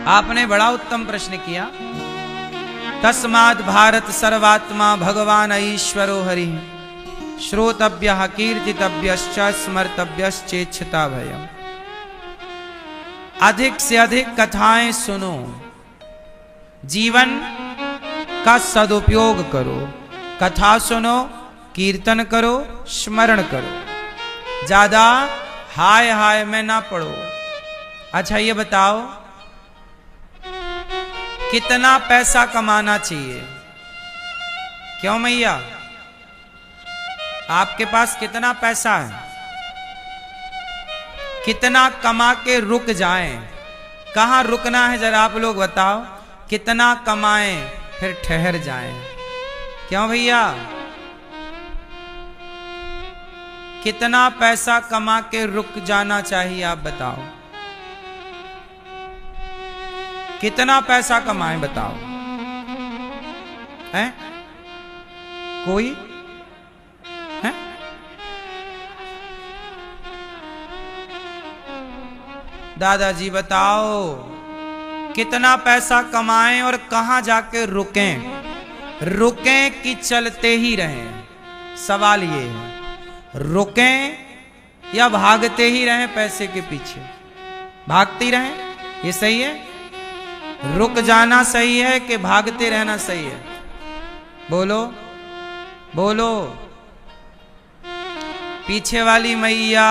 आपने बड़ा उत्तम प्रश्न किया। तस्माद् भारत सर्वात्मा भगवान ईश्वरो हरि श्रोतव्यः कीर्तितव्यश्च स्मर्तव्यश्चेच्छता भयम्। अधिक से अधिक कथाएं सुनो, जीवन का सदुपयोग करो। कथा सुनो, कीर्तन करो, स्मरण करो, ज्यादा हाय हाय में ना पड़ो। अच्छा ये बताओ, कितना पैसा कमाना चाहिए? क्यों मैया, आपके पास कितना पैसा है? कितना कमा के रुक जाएं? कहां रुकना है जरा आप लोग बताओ। कितना कमाएं फिर ठहर जाएं? क्यों भैया, कितना पैसा कमा के रुक जाना चाहिए आप बताओ। कितना पैसा कमाएं बताओ? हैं? कोई है? दादाजी बताओ, कितना पैसा कमाएं और कहां जाके रुकें? रुकें कि चलते ही रहें? सवाल ये है, रुकें या भागते ही रहें पैसे के पीछे? भागते ही रहें, ये सही है? रुक जाना सही है कि भागते रहना सही है? बोलो बोलो। पीछे वाली मैया,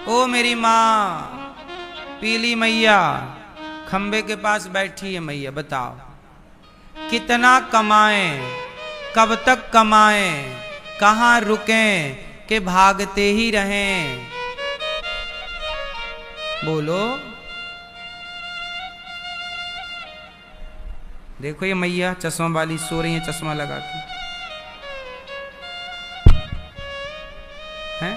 ओ मेरी माँ पीली मैया, खंबे के पास बैठी है मैया, बताओ कितना कमाएं, कब तक कमाएं, कहां रुकें कि भागते ही रहें? बोलो। देखो ये मैया चश्मा वाली सो रही है चश्मा लगा के, हैं?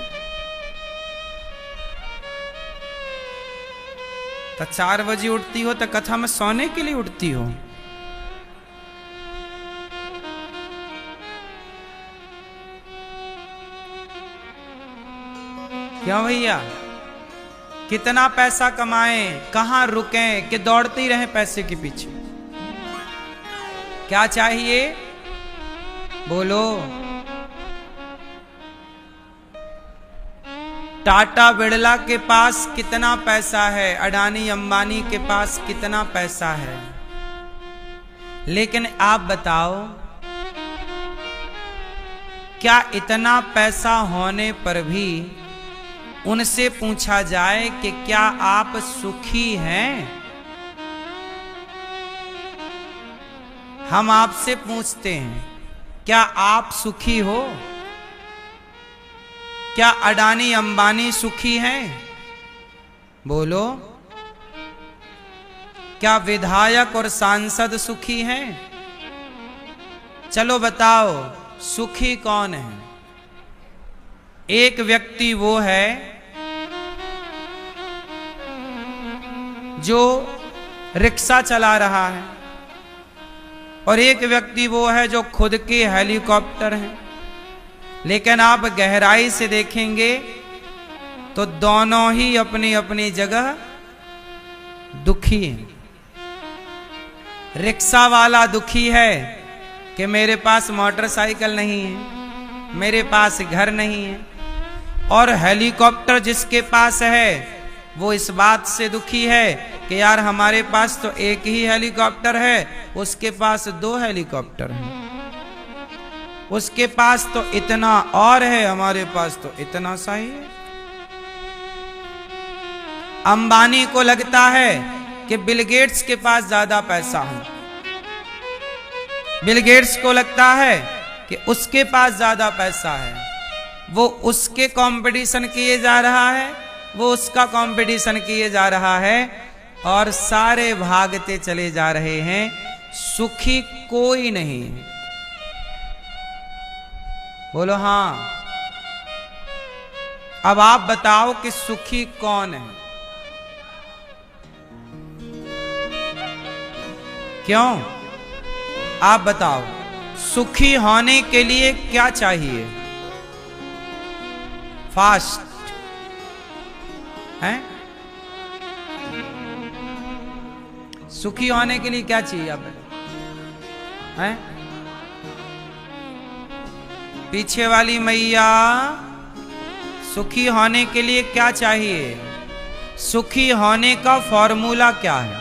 तो 4 बजे उठती हो तो कथा में सोने के लिए उठती हो? क्यों भैया, कितना पैसा कमाएं, कहां रुकें कि दौड़ते ही रहें पैसे के पीछे? क्या चाहिए? बोलो। टाटा बिड़ला के पास कितना पैसा है, अडानी अंबानी के पास कितना पैसा है, लेकिन आप बताओ, क्या इतना पैसा होने पर भी उनसे पूछा जाए कि क्या आप सुखी हैं? हम आपसे पूछते हैं, क्या आप सुखी हो? क्या अडानी अंबानी सुखी हैं? बोलो। क्या विधायक और सांसद सुखी हैं? चलो बताओ, सुखी कौन है? एक व्यक्ति वो है जो रिक्शा चला रहा है, और एक व्यक्ति वो है जो खुद के हेलीकॉप्टर हैं। लेकिन आप गहराई से देखेंगे तो दोनों ही अपनी अपनी जगह दुखी हैं। रिक्शा वाला दुखी है कि मेरे पास मोटरसाइकिल नहीं है, मेरे पास घर नहीं है, और हेलीकॉप्टर जिसके पास है वो इस बात से दुखी है कि यार हमारे पास तो एक ही हेलीकॉप्टर है, उसके पास 2 हेलीकॉप्टर हैं, उसके पास तो इतना और है, हमारे पास तो इतना सा ही है। अंबानी को लगता है कि बिल गेट्स के पास ज्यादा पैसा है, बिल गेट्स को लगता है कि उसके पास ज्यादा पैसा है, वो उसके कंपटीशन किए जा रहा है, वो उसका कंपटीशन किए जा रहा है, और सारे भागते चले जा रहे हैं, सुखी कोई नहीं है। बोलो हाँ। अब आप बताओ कि सुखी कौन है? क्यों? आप बताओ, सुखी होने के लिए क्या चाहिए? फास्ट है? सुखी होने के लिए क्या चाहिए आप हैं? पीछे वाली मैया, सुखी होने के लिए क्या चाहिए? सुखी होने का फॉर्मूला क्या है?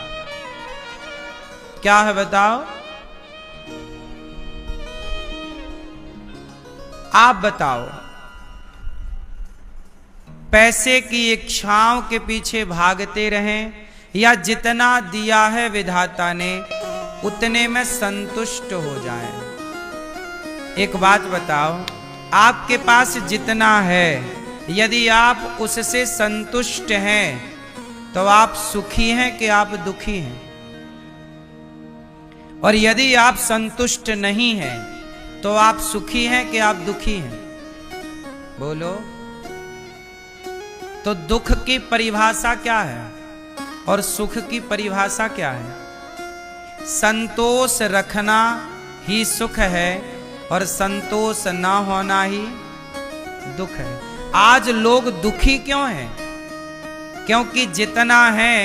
क्या है बताओ? आप बताओ। पैसे की इच्छाओं के पीछे भागते रहें या जितना दिया है विधाता ने उतने में संतुष्ट हो जाएं? एक बात बताओ, आपके पास जितना है यदि आप उससे संतुष्ट हैं तो आप सुखी हैं कि आप दुखी हैं? और यदि आप संतुष्ट नहीं हैं तो आप सुखी हैं कि आप दुखी हैं? बोलो। तो दुख की परिभाषा क्या है और सुख की परिभाषा क्या है? संतोष रखना ही सुख है और संतोष ना होना ही दुख है। आज लोग दुखी क्यों हैं? क्योंकि जितना है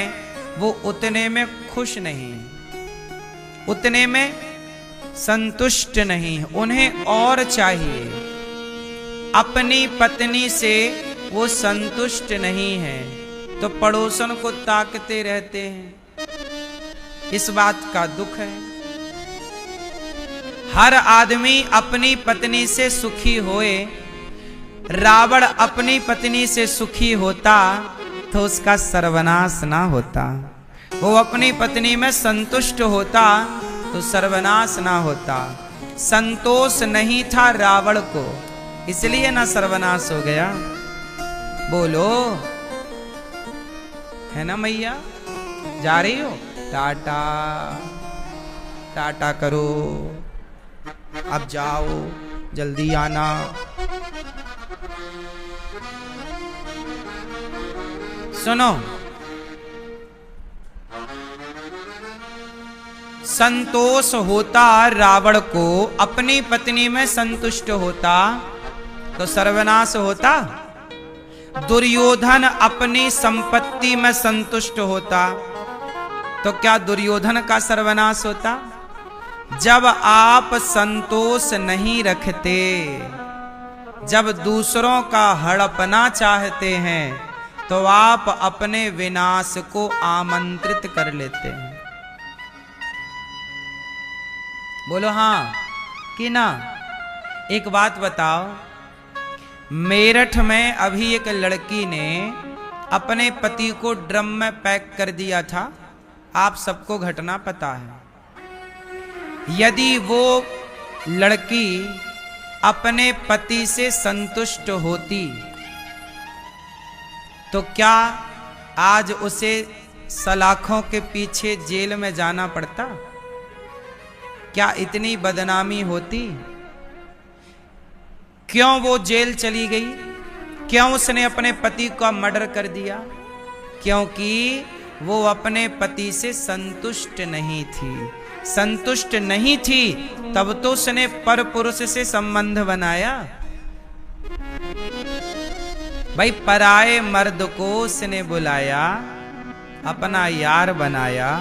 वो उतने में खुश नहीं है, उतने में संतुष्ट नहीं है, उन्हें और चाहिए। अपनी पत्नी से वो संतुष्ट नहीं है तो पड़ोसन को ताकते रहते हैं। इस बात का दुख है। हर आदमी अपनी पत्नी से सुखी होए। रावण अपनी पत्नी से सुखी होता तो उसका सर्वनाश ना होता। वो अपनी पत्नी में संतुष्ट होता तो सर्वनाश ना होता। संतोष नहीं था रावण को, इसलिए ना सर्वनाश हो गया। बोलो, है ना मैया? जा रही हो? टाटा टाटा करो, अब जाओ, जल्दी आना। सुनो, संतोष होता रावण को, अपनी पत्नी में संतुष्ट होता तो सर्वनाश होता। दुर्योधन अपनी संपत्ति में संतुष्ट होता तो क्या दुर्योधन का सर्वनाश होता? जब आप संतोष नहीं रखते, जब दूसरों का हड़पना चाहते हैं तो आप अपने विनाश को आमंत्रित कर लेते हैं। बोलो हाँ कि ना? एक बात बताओ, मेरठ में अभी एक लड़की ने अपने पति को ड्रम में पैक कर दिया था। आप सबको घटना पता है। यदि वो लड़की अपने पति से संतुष्ट होती तो क्या आज उसे सलाखों के पीछे जेल में जाना पड़ता? क्या इतनी बदनामी होती? क्यों वो जेल चली गई? क्यों उसने अपने पति का मर्डर कर दिया? क्योंकि वो अपने पति से संतुष्ट नहीं थी। संतुष्ट नहीं थी तब तो उसने परपुरुष से संबंध बनाया। भाई, पराए मर्द को उसने बुलाया, अपना यार बनाया,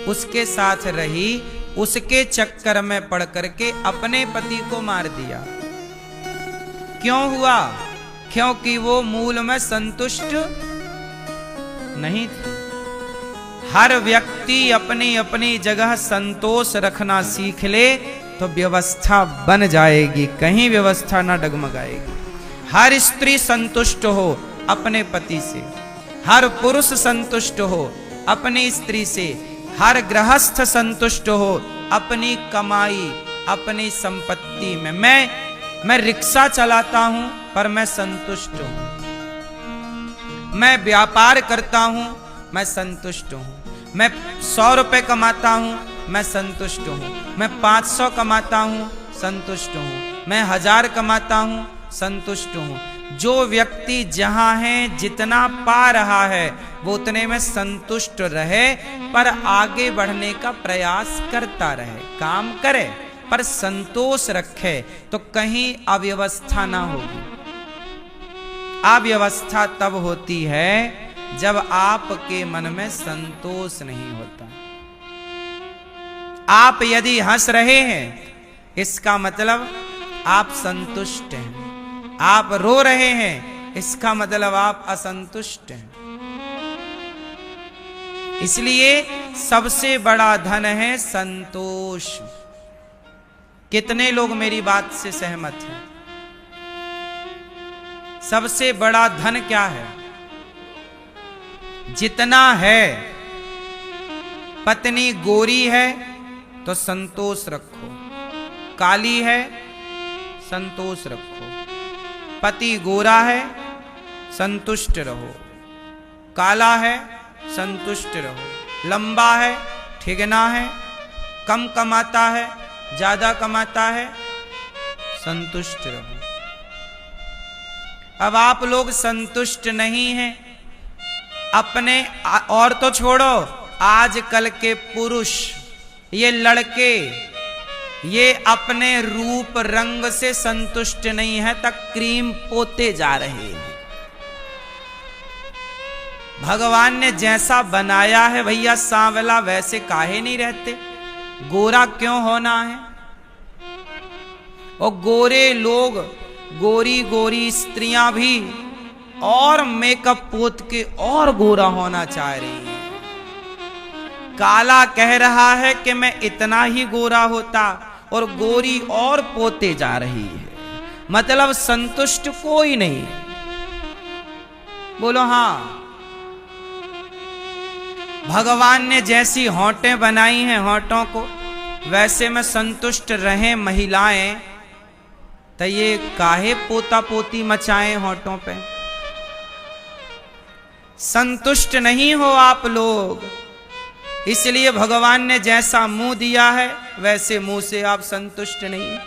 उसके साथ रही, उसके चक्कर में पड़ करके अपने पति को मार दिया। क्यों हुआ? क्योंकि वो मूल में संतुष्ट नहीं थी। हर व्यक्ति अपनी अपनी जगह संतोष रखना सीख ले तो व्यवस्था बन जाएगी, कहीं व्यवस्था ना डगमगाएगी। हर स्त्री संतुष्ट हो अपने पति से, हर पुरुष संतुष्ट हो अपनी स्त्री से, हर गृहस्थ संतुष्ट हो अपनी कमाई, अपनी संपत्ति में। मैं रिक्शा चलाता हूं पर मैं संतुष्ट हूं। मैं व्यापार करता हूं, मैं संतुष्ट हूं। मैं 100 रुपए कमाता हूं, मैं संतुष्ट हूं। मैं 500 कमाता हूं, संतुष्ट हूं। मैं 1000 कमाता हूं, संतुष्ट हूं। जो व्यक्ति जहां है, जितना पा रहा है, वो उतने में संतुष्ट रहे, पर आगे बढ़ने का प्रयास करता रहे, काम करे पर संतोष रखे तो कहीं अव्यवस्था ना होगी। अव्यवस्था तब होती है जब आपके मन में संतोष नहीं होता। आप यदि हंस रहे हैं, इसका मतलब आप संतुष्ट हैं। आप रो रहे हैं, इसका मतलब आप असंतुष्ट हैं। इसलिए सबसे बड़ा धन है संतोष। कितने लोग मेरी बात से सहमत हैं? सबसे बड़ा धन क्या है? जितना है, पत्नी गोरी है तो संतोष रखो, काली है संतोष रखो, पति गोरा है संतुष्ट रहो, काला है संतुष्ट रहो, लंबा है ठिगना है, कम कमाता है ज्यादा कमाता है, संतुष्ट रहो। अब आप लोग संतुष्ट नहीं हैं अपने, और तो छोड़ो, आजकल के पुरुष, ये लड़के, ये अपने रूप रंग से संतुष्ट नहीं है, तक क्रीम पोते जा रहे हैं। भगवान ने जैसा बनाया है भैया सांवला, वैसे काहे नहीं रहते? गोरा क्यों होना है? और गोरे लोग, गोरी गोरी स्त्रियां भी और मेकअप पोत के और गोरा होना चाह रही हैं। काला कह रहा है कि मैं इतना ही गोरा होता, और गोरी और पोते जा रही है। मतलब संतुष्ट कोई नहीं। बोलो हाँ। भगवान ने जैसी होंठें बनाई हैं, होंठों को वैसे में संतुष्ट रहें महिलाएं, तो ये काहे पोता पोती मचाएं होंठों पे? संतुष्ट नहीं हो आप लोग, इसलिए भगवान ने जैसा मुंह दिया है वैसे मुंह से आप संतुष्ट नहीं।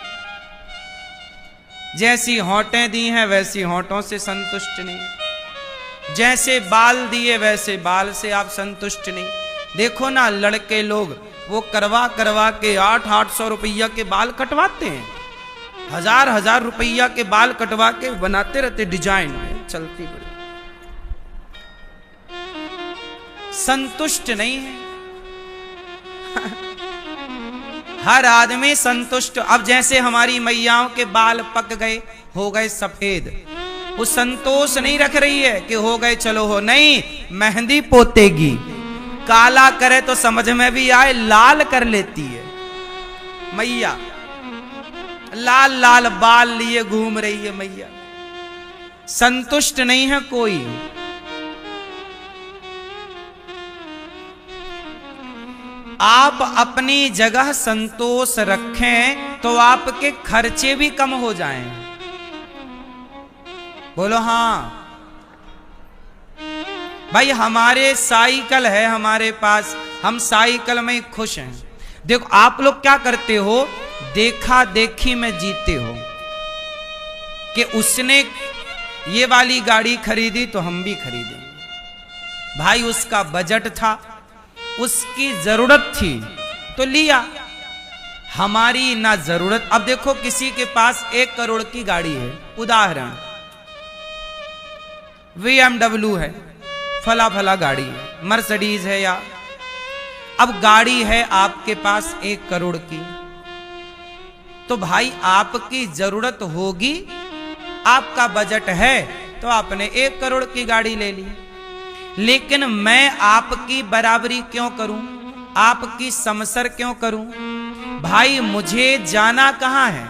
जैसी होंठें दी हैं वैसी होंठों से संतुष्ट नहीं। जैसे बाल दिए वैसे बाल से आप संतुष्ट नहीं। देखो ना, लड़के लोग वो करवा करवा के 800 रुपया के बाल कटवाते हैं, 1000 रुपया के बाल कटवा के बनाते रहते डिजाइन में, चलती बड़ी। संतुष्ट नहीं है हर आदमी संतुष्ट। अब जैसे हमारी मैयाओं के बाल पक गए, हो गए सफेद, वो संतोष नहीं रख रही है कि हो गए चलो हो, नहीं, मेहंदी पोतेगी। काला करे तो समझ में भी आए, लाल कर लेती है मैया, लाल लाल बाल लिए घूम रही है मैया। संतुष्ट नहीं है कोई। आप अपनी जगह संतोष रखें तो आपके खर्चे भी कम हो जाएं। बोलो हाँ। भाई हमारे साइकिल है हमारे पास, हम साइकिल में ही खुश हैं। देखो आप लोग क्या करते हो, देखा देखी में जीते हो कि उसने ये वाली गाड़ी खरीदी तो हम भी खरीदेंगे। भाई उसका बजट था, उसकी जरूरत थी तो लिया, हमारी ना जरूरत। अब देखो किसी के पास 1 करोड़ की गाड़ी है, उदाहरण BMW है, फला फला गाड़ी है, मर्सिडीज है, या अब गाड़ी है आपके पास 1 करोड़ की, तो भाई आपकी जरूरत होगी, आपका बजट है तो आपने 1 करोड़ की गाड़ी ले ली। लेकिन मैं आपकी बराबरी क्यों करूं, आपकी समसर क्यों करूं? भाई मुझे जाना कहां है,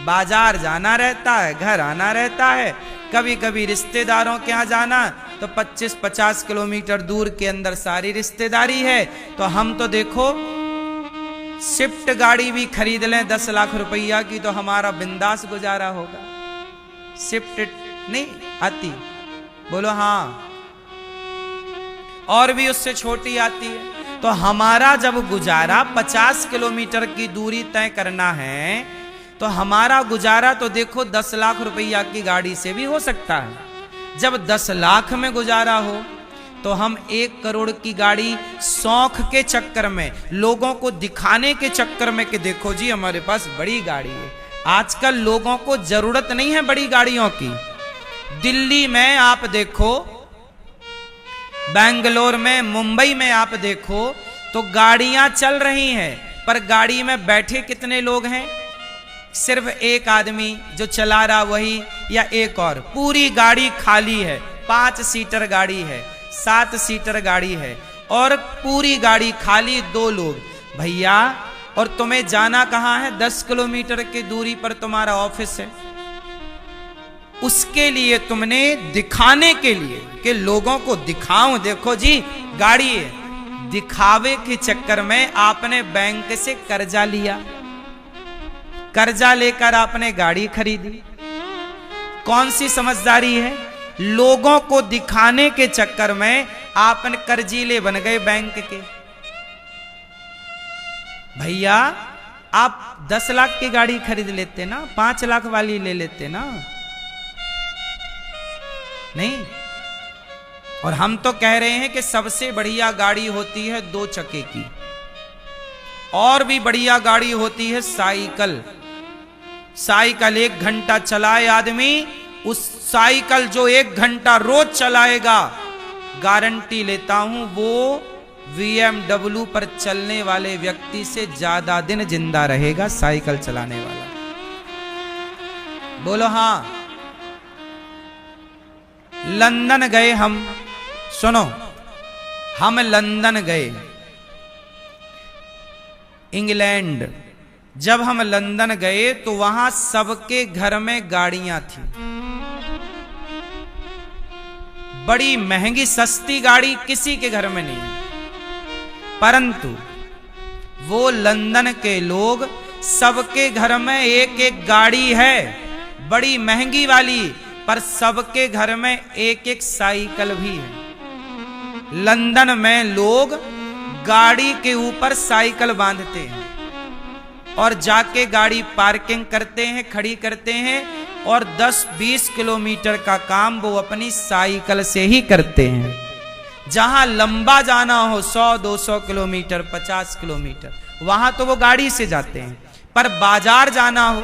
बाजार जाना रहता है, घर आना रहता है, कभी कभी रिश्तेदारों के यहाँ जाना, तो 25-50 किलोमीटर दूर के अंदर सारी रिश्तेदारी है। तो हम तो देखो स्विफ्ट गाड़ी भी खरीद लें 10 लाख रुपया की तो हमारा बिंदास गुजारा होगा। स्विफ्ट नहीं आती, बोलो हाँ, और भी उससे छोटी आती है। तो हमारा जब गुजारा 50 किलोमीटर की दूरी तय करना है, तो हमारा गुजारा तो देखो 10 लाख रुपया की गाड़ी से भी हो सकता है। जब 10 लाख में गुजारा हो तो हम 1 करोड़ की गाड़ी शौक के चक्कर में, लोगों को दिखाने के चक्कर में कि देखो जी हमारे पास बड़ी गाड़ी है। आजकल लोगों को जरूरत नहीं है बड़ी गाड़ियों की। दिल्ली में आप देखो बेंगलोर में, मुंबई में आप देखो तो गाड़ियां चल रही हैं, पर गाड़ी में बैठे कितने लोग हैं? सिर्फ एक आदमी जो चला रहा वही, या एक और। पूरी गाड़ी खाली है। 5 सीटर गाड़ी है, 7 सीटर गाड़ी है, और पूरी गाड़ी खाली, 2 लोग। भैया, और तुम्हें जाना कहां है? 10 किलोमीटर की दूरी पर तुम्हारा ऑफिस है। उसके लिए तुमने दिखाने के लिए कि लोगों को दिखाऊं, देखो जी गाड़ी है, दिखावे के चक्कर में आपने बैंक से कर्जा लिया, कर्जा लेकर आपने गाड़ी खरीदी। कौन सी समझदारी है? लोगों को दिखाने के चक्कर में आपने कर्जीले बन गए बैंक के। भैया, आप 10 लाख की गाड़ी खरीद लेते ना, 5 लाख वाली ले लेते ना। नहीं, और हम तो कह रहे हैं कि सबसे बढ़िया गाड़ी होती है 2 चक्के की, और भी बढ़िया गाड़ी होती है साइकिल। साइकिल 1 घंटा चलाए आदमी, उस साइकिल जो 1 घंटा रोज चलाएगा, गारंटी लेता हूं वो BMW पर चलने वाले व्यक्ति से ज्यादा दिन जिंदा रहेगा, साइकिल चलाने वाला। बोलो हाँ। लंदन गए हम, सुनो, हम लंदन गए, इंग्लैंड। जब हम लंदन गए तो वहां सबके घर में गाड़ियां थी, बड़ी महंगी सस्ती गाड़ी किसी के घर में नहीं। परंतु वो लंदन के लोग, सबके घर में एक एक गाड़ी है, बड़ी महंगी वाली, पर सबके घर में एक एक साइकिल भी है। लंदन में लोग गाड़ी के ऊपर साइकिल बांधते हैं और जाके गाड़ी पार्किंग करते हैं, खड़ी करते हैं, और 10-20 किलोमीटर का काम वो अपनी साइकिल से ही करते हैं। जहां लंबा जाना हो 100-200 किलोमीटर, 50 किलोमीटर, वहां तो वो गाड़ी से जाते हैं। पर बाजार जाना हो,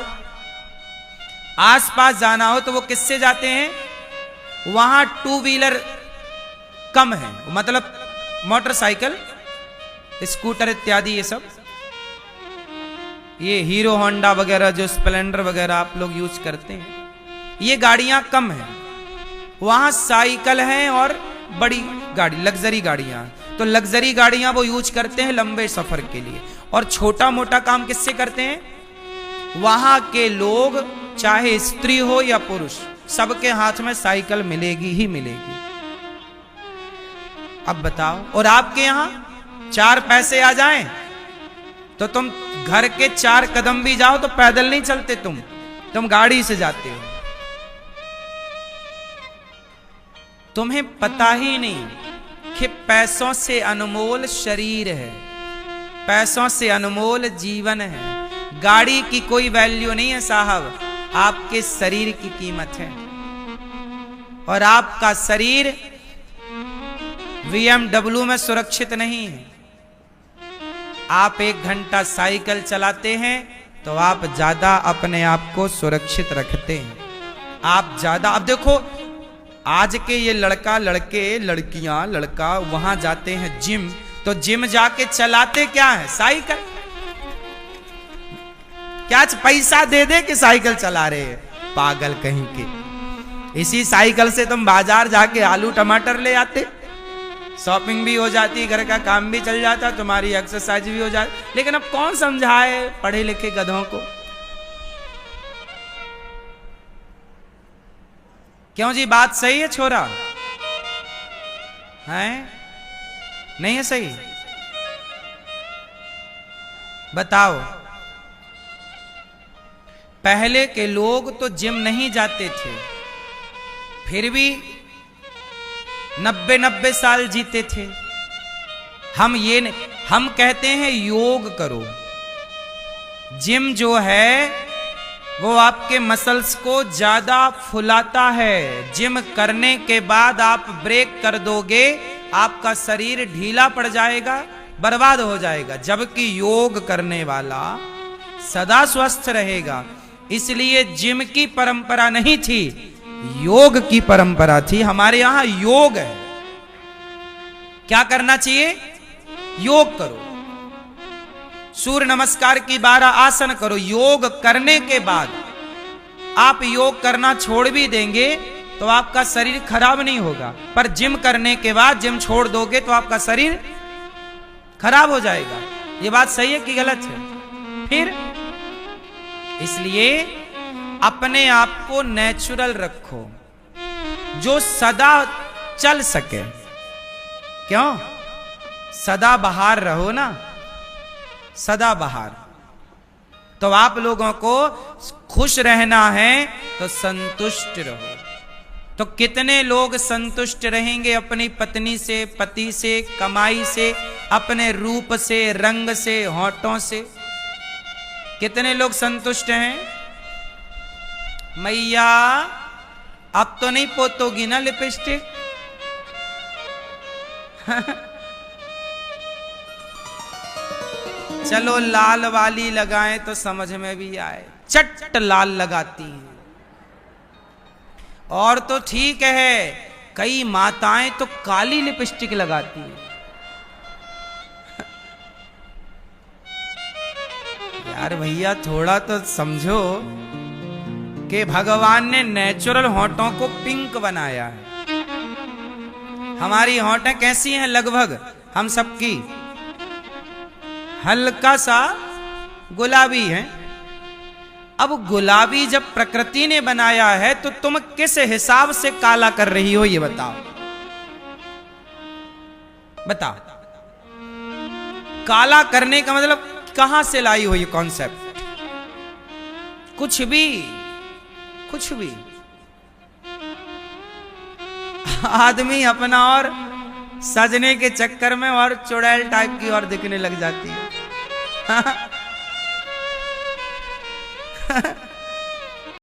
आसपास जाना हो, तो वो किससे जाते हैं? वहां 2 व्हीलर कम है, मतलब मोटरसाइकिल, स्कूटर इत्यादि, ये सब, ये हीरो होंडा वगैरह, जो स्प्लेंडर वगैरह आप लोग यूज करते हैं, ये गाड़ियां कम हैं। वहां साइकिल हैं और बड़ी गाड़ी, लग्जरी गाड़ियां। तो लग्जरी गाड़ियां वो यूज करते हैं लंबे सफर के लिए, और छोटा मोटा काम किससे करते हैं? वहां के लोग, चाहे स्त्री हो या पुरुष, सबके हाथ में साइकिल मिलेगी ही मिलेगी। अब बताओ, और आपके यहां 4 पैसे आ जाएं तो तुम घर के 4 कदम भी जाओ तो पैदल नहीं चलते, तुम गाड़ी से जाते हो। तुम्हें पता ही नहीं कि पैसों से अनमोल शरीर है, पैसों से अनमोल जीवन है। गाड़ी की कोई वैल्यू नहीं है साहब, आपके शरीर की कीमत है। और आपका शरीर BMW में सुरक्षित नहीं है। आप 1 घंटा साइकिल चलाते हैं तो आप ज्यादा अपने आप को सुरक्षित रखते हैं, आप ज्यादा। अब देखो, आज के ये लड़के लड़कियां, लड़का वहां जाते हैं जिम, तो जिम जाके चलाते क्या है? साइकिल। क्या पैसा दे दे कि साइकिल चला रहे हैं? पागल कहीं के। इसी साइकिल से तुम बाजार जाके आलू टमाटर ले आते, शॉपिंग भी हो जाती, घर का काम भी चल जाता, तुम्हारी एक्सरसाइज भी हो जाती। लेकिन अब कौन समझाए पढ़े लिखे गधों को? क्यों जी, बात सही है छोरा? है नहीं है सही? बताओ। पहले के लोग तो जिम नहीं जाते थे, फिर भी 90-90 साल जीते थे। हम कहते हैं योग करो। जिम जो है वो आपके मसल्स को ज्यादा फुलाता है। जिम करने के बाद आप ब्रेक कर दोगे, आपका शरीर ढीला पड़ जाएगा, बर्बाद हो जाएगा। जबकि योग करने वाला सदा स्वस्थ रहेगा। इसलिए जिम की परंपरा नहीं थी, योग की परंपरा थी। हमारे यहां योग है, क्या करना चाहिए? योग करो, सूर्य नमस्कार की 12 आसन करो। योग करने के बाद आप योग करना छोड़ भी देंगे तो आपका शरीर खराब नहीं होगा, पर जिम करने के बाद जिम छोड़ दोगे तो आपका शरीर खराब हो जाएगा। ये बात सही है कि गलत है? फिर इसलिए अपने आप को नेचुरल रखो, जो सदा चल सके। क्यों? सदा बाहर रहो ना, सदा बाहर। तो आप लोगों को खुश रहना है तो संतुष्ट रहो। तो कितने लोग संतुष्ट रहेंगे अपनी पत्नी से, पति से, कमाई से, अपने रूप से, रंग से, होठों से? कितने लोग संतुष्ट हैं? मैया अब तो नहीं पोतोगी ना लिपस्टिक? चलो लाल वाली लगाएं तो समझ में भी आए, चट लाल लगाती हैं। और तो ठीक है, कई माताएं तो काली लिपस्टिक लगाती हैं। यार भैया थोड़ा तो समझो कि भगवान ने नेचुरल होठों को पिंक बनाया है। हमारी होठें कैसी हैं? लगभग हम सबकी हल्का सा गुलाबी है। अब गुलाबी जब प्रकृति ने बनाया है तो तुम किस हिसाब से काला कर रही हो, ये बताओ। बताओ, काला करने का मतलब कहां से लाई हो ये कॉन्सेप्ट? कुछ भी, कुछ भी। आदमी अपना और सजने के चक्कर में और चुड़ैल टाइप की और दिखने लग जाती है।